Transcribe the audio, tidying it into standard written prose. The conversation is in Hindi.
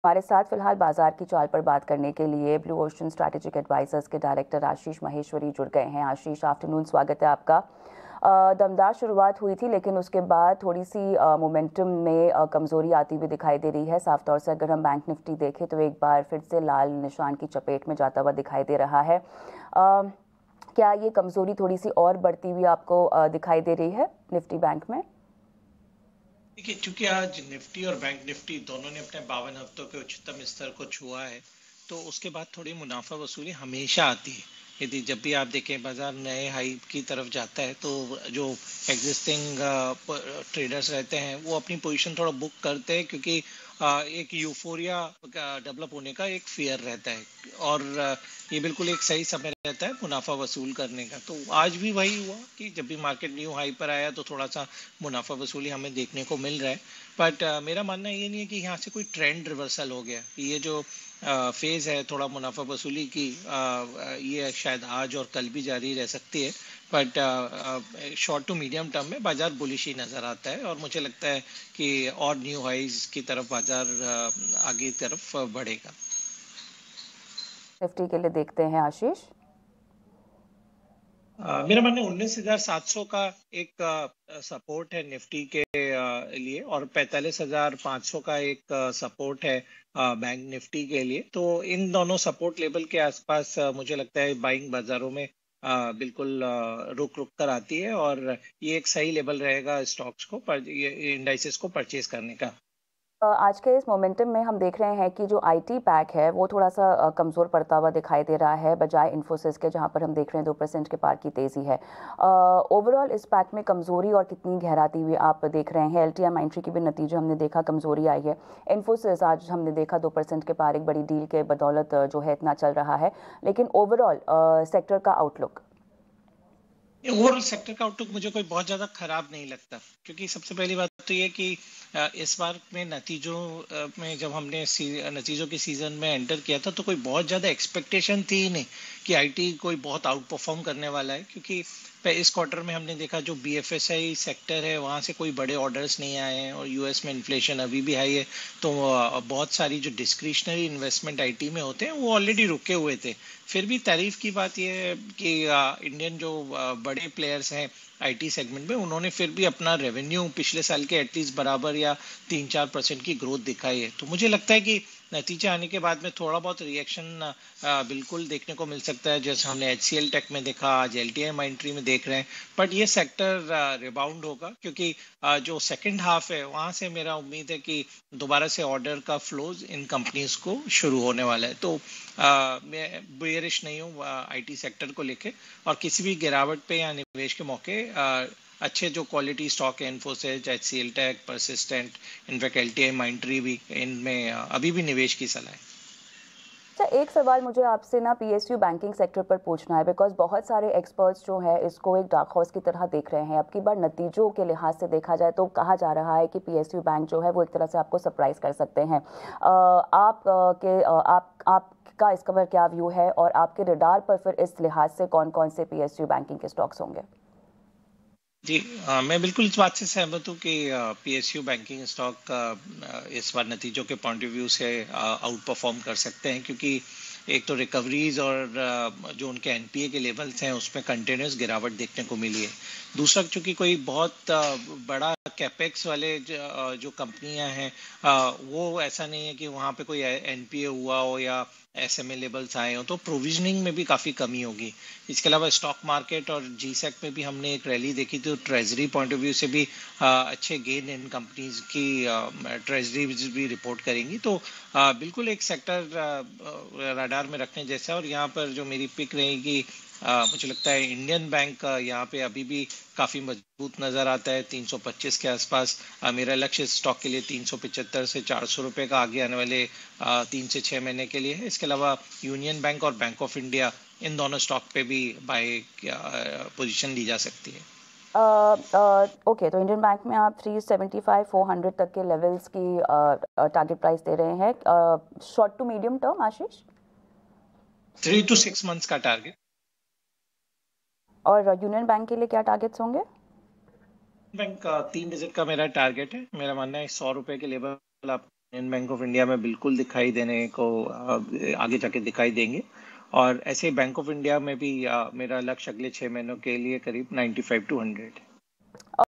हमारे साथ फिलहाल बाजार की चाल पर बात करने के लिए ब्लू ओशन स्ट्रैटेजिक एडवाइजर्स के डायरेक्टर आशीष माहेश्वरी जुड़ गए हैं। आशीष, आफ्टरनून, स्वागत है आपका। दमदार शुरुआत हुई थी लेकिन उसके बाद थोड़ी सी मोमेंटम में कमजोरी आती हुई दिखाई दे रही है। साफ तौर से अगर हम बैंक निफ्टी देखें तो एक बार फिर से लाल निशान की चपेट में जाता हुआ दिखाई दे रहा है। क्या ये कमजोरी थोड़ी सी और बढ़ती हुई आपको दिखाई दे रही है निफ्टी बैंक में? देखिए, चूंकि आज निफ्टी और बैंक निफ्टी दोनों ने अपने 52 हफ्तों के उच्चतम स्तर को छुआ है, तो उसके बाद थोड़ी मुनाफा वसूली हमेशा आती है। यदि जब भी आप देखें बाजार नए हाई की तरफ जाता है तो जो एग्जिस्टिंग ट्रेडर्स रहते हैं वो अपनी पोजीशन थोड़ा बुक करते हैं, क्योंकि एक यूफोरिया डेवलप होने का एक फियर रहता है, और ये बिल्कुल एक सही समय रहता है मुनाफा वसूल करने का। तो आज भी वही हुआ कि जब भी मार्केट न्यू हाई पर आया तो थोड़ा सा मुनाफा वसूली हमें देखने को मिल रहा है। बट मेरा मानना ये नहीं है कि यहाँ से कोई ट्रेंड रिवर्सल हो गया। ये जो फेज है थोड़ा मुनाफा वसूली की, ये शायद आज और कल भी जारी रह सकती है। But short to medium term में बाजार बुलिश ही नजर आता है, और मुझे लगता है कि और न्यू हाइज की तरफ बाजार आगे की तरफ बढ़ेगा। निफ्टी के लिए देखते हैं आशीष। मेरा मानना 19,700 का एक सपोर्ट है निफ्टी के लिए, और 45,500 का एक सपोर्ट है बैंक निफ्टी के लिए। तो इन दोनों सपोर्ट लेवल के आसपास मुझे लगता है बाइंग बाजारों में बिल्कुल रुक रुक कर आती है, और ये एक सही लेवल रहेगा स्टॉक्स को पर ये इंडाइसेस को परचेज करने का। आज के इस मोमेंटम में हम देख रहे हैं कि जो आईटी पैक है वो थोड़ा सा कमज़ोर पड़ता हुआ दिखाई दे रहा है बजाय इन्फोसिस के, जहां पर हम देख रहे हैं 2% के पार की तेज़ी है। ओवरऑल इस पैक में कमज़ोरी और कितनी गहराती हुई आप देख रहे हैं? एलटीएम एंट्री के भी नतीजे हमने देखा, कमज़ोरी आई है। इन्फोसिस आज हमने देखा 2% के पार एक बड़ी डील के बदौलत जो है इतना चल रहा है, लेकिन ओवरऑल सेक्टर का आउटलुक? ओवरऑल सेक्टर का आउटलुक मुझे कोई बहुत ज्यादा खराब नहीं लगता, क्योंकि सबसे पहली बात तो ये कि इस बार में नतीजों में जब हमने नतीजों के सीजन में एंटर किया था तो कोई बहुत ज्यादा एक्सपेक्टेशन थी ही नहीं कि आईटी कोई बहुत आउट परफॉर्म करने वाला है, क्योंकि इस क्वार्टर में हमने देखा जो बीएफएसआई सेक्टर है वहां से कोई बड़े ऑर्डर्स नहीं आए हैं, और यूएस में इन्फ्लेशन अभी भी हाई है। तो बहुत सारी जो डिस्क्रिशनरी इन्वेस्टमेंट आईटी में होते हैं वो ऑलरेडी रुके हुए थे। फिर भी तारीफ की बात यह है कि इंडियन जो बड़े प्लेयर्स हैं आईटी सेगमेंट में, उन्होंने फिर भी अपना रेवेन्यू पिछले साल के एटलीस्ट बराबर या 3-4% की ग्रोथ दिखाई है। तो मुझे लगता है कि नतीजे आने के बाद में थोड़ा बहुत रिएक्शन बिल्कुल देखने को मिल सकता है, जैसे हमने एचसीएल टेक में देखा, आज एलटीएम एंट्री में देख रहे हैं। बट ये सेक्टर रिबाउंड होगा, क्योंकि जो सेकंड हाफ है वहां से मेरा उम्मीद है कि दोबारा से ऑर्डर का फ्लोज इन कंपनीज को शुरू होने वाला है। तो मैं बेयरिश नहीं हूँ आईटी सेक्टर को लेके, और किसी भी गिरावट पे या निवेश के मौके अच्छे जो क्वालिटी स्टॉक है, इन्फोसिस, एचसीएल टेक, परसिस्टेंट, इनफैक्ट एलटीआई माइंट्री भी, इनमें अभी भी निवेश की सलाह है। अच्छा, एक सवाल मुझे आपसे ना पीएसयू बैंकिंग सेक्टर पर पूछना है, बिकॉज बहुत सारे एक्सपर्ट्स जो है इसको एक डार्क हॉर्स की तरह देख रहे हैं। अब की बार नतीजों के लिहाज से देखा जाए तो कहा जा रहा है कि पीएसयू बैंक जो है वो एक तरह से आपको सरप्राइज कर सकते हैं। आपका इसका पर क्या व्यू है, और आपके रडार पर फिर इस लिहाज से कौन कौन से पीएसयू बैंकिंग के स्टॉक्स होंगे? जी, मैं बिल्कुल इस बात से सहमत हूँ कि पीएसयू बैंकिंग स्टॉक इस बार नतीजों के पॉइंट ऑफ व्यू से आउट परफॉर्म कर सकते हैं, क्योंकि एक तो रिकवरीज और जो उनके एनपीए के लेवल्स हैं उसमें कंटिन्यूस गिरावट देखने को मिली है। दूसरा, चूंकि कोई बहुत बड़ा कैपेक्स वाले जो कंपनियां हैं, वो ऐसा नहीं है कि वहाँ पे कोई एनपीए हुआ हो या एसएमए लेवल्स आए हो, तो प्रोविजनिंग में भी काफी कमी होगी। इसके अलावा स्टॉक मार्केट और जीसेक में भी हमने एक रैली देखी थी, तो ट्रेजरी पॉइंट ऑफ व्यू से भी अच्छे गेन इन कंपनीज की ट्रेजरी भी रिपोर्ट करेंगी। तो बिल्कुल एक सेक्टर रडार में रखने जैसा है। और यहाँ पर जो मेरी पिक रहेगी, मुझे लगता है इंडियन बैंक यहाँ पे अभी भी काफी मजबूत नजर आता है 325 के आसपास। मेरा लक्ष्य स्टॉक के लिए 375 से 400 रुपए का आगे आने वाले 3 से 6 महीने के लिए है। इसके अलावा यूनियन बैंक और बैंक ऑफ इंडिया, इन दोनों स्टॉक पे भी बाय पोजीशन ली जा सकती है। ओके, तो इंडियन बैंक में आप 375 400 तक के लेवल्स की टारगेट प्राइस दे रहे हैं short to medium term, Ashish? 3 to 6 months का टारगेट। और यूनियन बैंक के लिए क्या टारगेट्स होंगे? बैंक का 3 डिजिट का मेरा टारगेट है। मेरा मानना है 100 रुपए के लेवल आप यूनियन बैंक ऑफ इंडिया में बिल्कुल दिखाई देने को आगे जाके दिखाई देंगे। और ऐसे बैंक ऑफ इंडिया में भी मेरा लक्ष्य अगले 6 महीनों के लिए करीब 95 to 100।